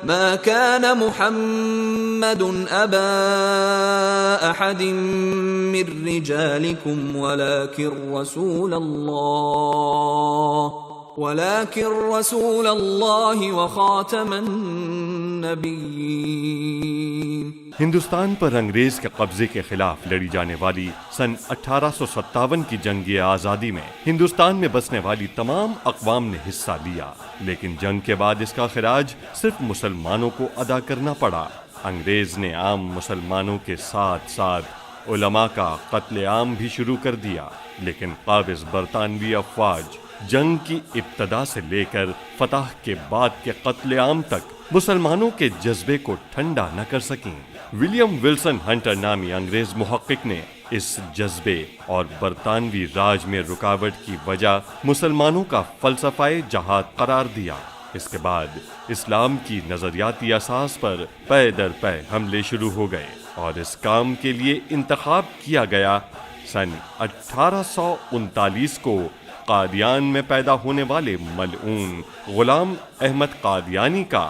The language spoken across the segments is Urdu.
ما كان محمد أبا أحد من رجالكم ولكن رسول الله وخاتم النبيين۔ ہندوستان پر انگریز کے قبضے کے خلاف لڑی جانے والی سن 1857 کی جنگ آزادی میں ہندوستان میں بسنے والی تمام اقوام نے حصہ لیا، لیکن جنگ کے بعد اس کا خراج صرف مسلمانوں کو ادا کرنا پڑا۔ انگریز نے عام مسلمانوں کے ساتھ ساتھ علماء کا قتل عام بھی شروع کر دیا، لیکن قابض برطانوی افواج جنگ کی ابتدا سے لے کر فتح کے بعد کے قتل عام تک مسلمانوں کے جذبے کو ٹھنڈا نہ کر سکیں۔ ولیم ولسن ہنٹر نامی انگریز محقق نے اس جذبے اور برطانوی راج میں رکاوٹ کی وجہ مسلمانوں کا فلسفہ جہاد قرار دیا۔ اس کے بعد اسلام کی نظریاتی اساس پر پے در پے حملے شروع ہو گئے اور اس کام کے لیے انتخاب کیا گیا سن 1839 کو قادیان میں پیدا ہونے والے ملعون غلام احمد قادیانی کا،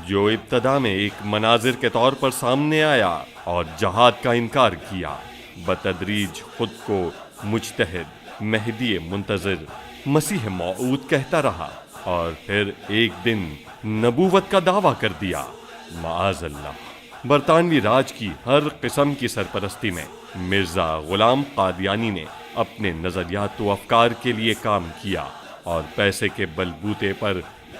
جو ابتدا میں ایک مناظر کے طور پر سامنے آیا اور جہاد کا انکار کیا، بتدریج خود کو مجتہد، مہدی منتظر، مسیح موعود کہتا رہا اور پھر ایک دن نبوت کا دعویٰ کر دیا۔ معاذ اللہ۔ برطانوی راج کی ہر قسم کی سرپرستی میں مرزا غلام قادیانی نے اپنے نظریات و افکار کے لیے کام کیا اور پیسے کے بلبوتے پر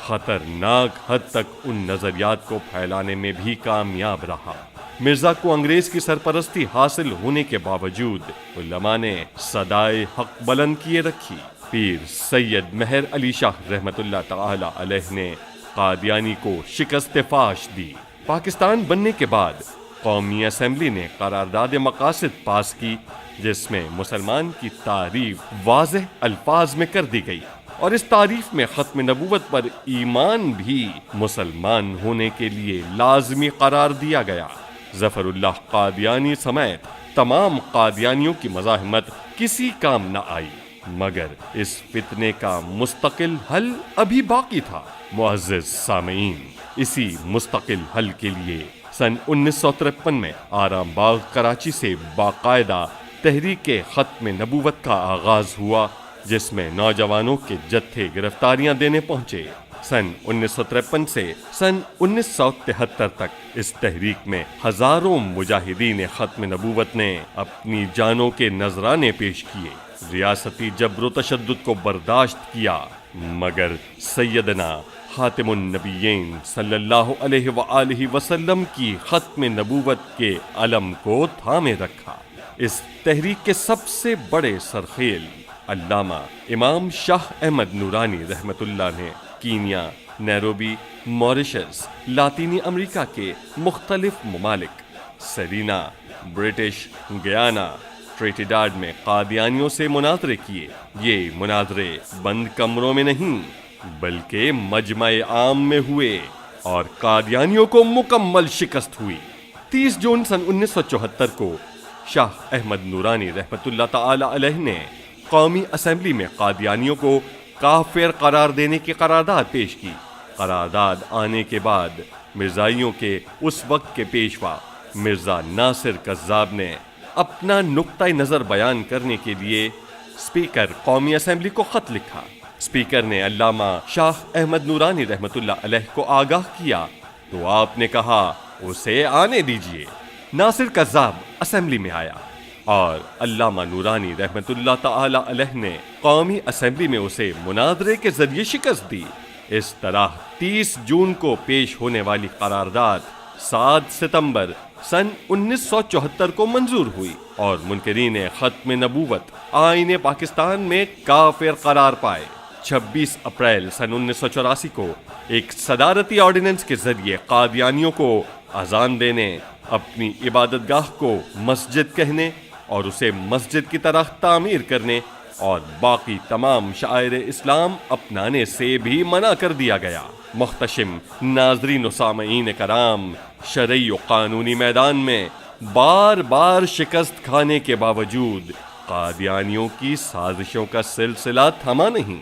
خطرناک حد تک ان نظریات کو پھیلانے میں بھی کامیاب رہا۔ مرزا کو انگریز کی سرپرستی حاصل ہونے کے باوجود علماء نے صدائے حق بلند کیے رکھی۔ پیر سید مہر علی شاہ رحمت اللہ تعالی علیہ نے قادیانی کو شکست فاش دی۔ پاکستان بننے کے بعد قومی اسمبلی نے قرارداد مقاصد پاس کی، جس میں مسلمان کی تعریف واضح الفاظ میں کر دی گئی اور اس تعریف میں ختم نبوت پر ایمان بھی مسلمان ہونے کے لیے لازمی قرار دیا گیا۔ ظفر اللہ قادیانی سمیت تمام قادیانیوں کی مزاحمت کسی کام نہ آئی، مگر اس فتنے کا مستقل حل ابھی باقی تھا۔ معزز سامعین، اسی مستقل حل کے لیے سن 1953 میں آرام باغ کراچی سے باقاعدہ تحریک ختم نبوت کا آغاز ہوا، جس میں نوجوانوں کے جتھے گرفتاریاں دینے پہنچے۔ سن 1953 سے سن 1973 تک اس تحریک میں ہزاروں مجاہدین ختم نبوت نے اپنی جانوں کے نذرانے پیش کیے، ریاستی جبر و تشدد کو برداشت کیا، مگر سیدنا خاتم النبیین صلی اللہ علیہ وآلہ وسلم کی ختم نبوت کے علم کو تھامے رکھا۔ اس تحریک کے سب سے بڑے سرخیل علامہ امام شاہ احمد نورانی رحمت اللہ نے کینیا، نیروبی، موریشس، لاطینی امریکہ کے مختلف ممالک، سرینا، برٹش گیانا، ٹریٹیڈاڈ میں قادیانیوں سے مناظرے کیے۔ یہ مناظرے بند کمروں میں نہیں بلکہ مجمع عام میں ہوئے اور قادیانیوں کو مکمل شکست ہوئی۔ 30 جون سن 1974 کو شاہ احمد نورانی رحمت اللہ تعالی علیہ نے قومی اسمبلی میں قادیانیوں کو کافر قرار دینے کی قرارداد پیش کی۔ قرارداد آنے کے بعد مرزائیوں کے اس وقت کے پیشوا مرزا ناصر کذاب نے اپنا نقطہ نظر بیان کرنے کے لیے اسپیکر قومی اسمبلی کو خط لکھا۔ اسپیکر نے علامہ شاہ احمد نورانی رحمت اللہ علیہ کو آگاہ کیا تو آپ نے کہا اسے آنے دیجیے۔ ناصر کذاب اسمبلی میں آیا اور علامہ نورانی رحمت اللہ تعالی علیہ نے قومی اسمبلی میں اسے مناظرے کے ذریعے شکست دی۔ اس طرح 30 جون کو پیش ہونے والی قرارداد 7 ستمبر سن 1974 کو منظور ہوئی اور منکرین ختم نبوت آئین پاکستان میں کافر قرار پائے۔ 26 اپریل سن 1984 کو ایک صدارتی آرڈیننس کے ذریعے قادیانیوں کو اذان دینے، اپنی عبادت گاہ کو مسجد کہنے اور اسے مسجد کی طرح تعمیر کرنے اور باقی تمام شعائر اسلام اپنانے سے بھی منع کر دیا گیا۔ محتشم ناظرین و سامعین کرام، شرعی و قانونی میدان میں بار بار شکست کھانے کے باوجود قادیانیوں کی سازشوں کا سلسلہ تھما نہیں۔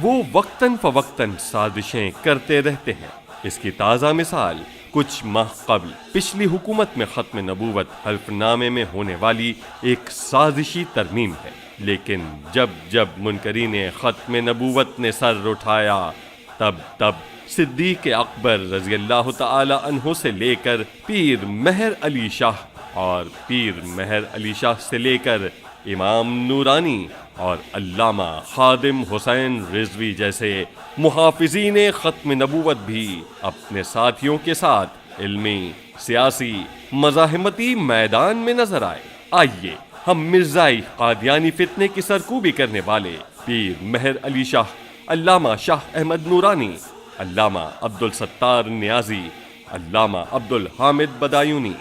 وہ وقتاً فوقتاً سازشیں کرتے رہتے ہیں۔ اس کی تازہ مثال کچھ ماہ قبل پچھلی حکومت میں ختم نبوت حلف نامے میں ہونے والی ایک سازشی ترمیم ہے، لیکن جب جب منکرین ختم نبوت نے سر اٹھایا تب صدیق اکبر رضی اللہ تعالی عنہ سے لے کر پیر مہر علی شاہ اور پیر مہر علی شاہ سے لے کر امام نورانی اور علامہ خادم حسین رضوی جیسے محافظین ختم نبوت بھی اپنے ساتھیوں کے ساتھ علمی، سیاسی، مزاحمتی میدان میں نظر آئے۔ آئیے ہم مرزائی قادیانی فتنے کی سرکوبی کرنے والے پیر مہر علی شاہ، علامہ شاہ احمد نورانی، علامہ عبدالستار نیازی، علامہ عبدالحامد بدایونی،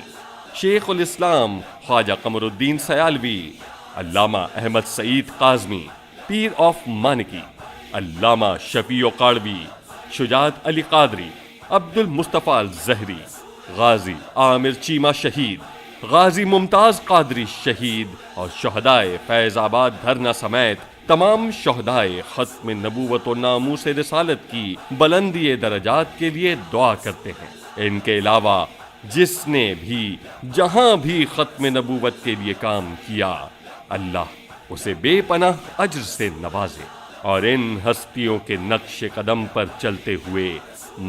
شیخ الاسلام خواجہ قمر الدین سیالوی، علامہ احمد سعید قازمی، پیر آف مانکی، علامہ شفیع قاڑوی، شجاعت علی قادری، عبد المصطفیٰ الزہری، غازی عامر چیمہ شہید، غازی ممتاز قادری شہید اور شہدائے فیض آباد دھرنا سمیت تمام شہدائے ختم نبوت و ناموس رسالت کی بلندی درجات کے لیے دعا کرتے ہیں۔ ان کے علاوہ جس نے بھی جہاں بھی ختم نبوت کے لیے کام کیا، اللہ اسے بے پناہ اجر سے نوازے اور ان ہستیوں کے نقش قدم پر چلتے ہوئے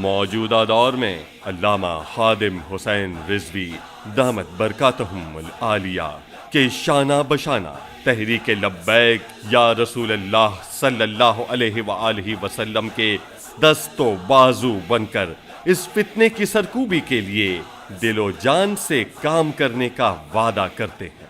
موجودہ دور میں علامہ خادم حسین رضوی دامت برکاتہم العالیہ کے شانہ بشانہ تحریک لبیک یا رسول اللہ صلی اللہ علیہ وآلہ وسلم کے دست و بازو بن کر اس فتنے کی سرکوبی کے لیے دل و جان سے کام کرنے کا وعدہ کرتے ہیں۔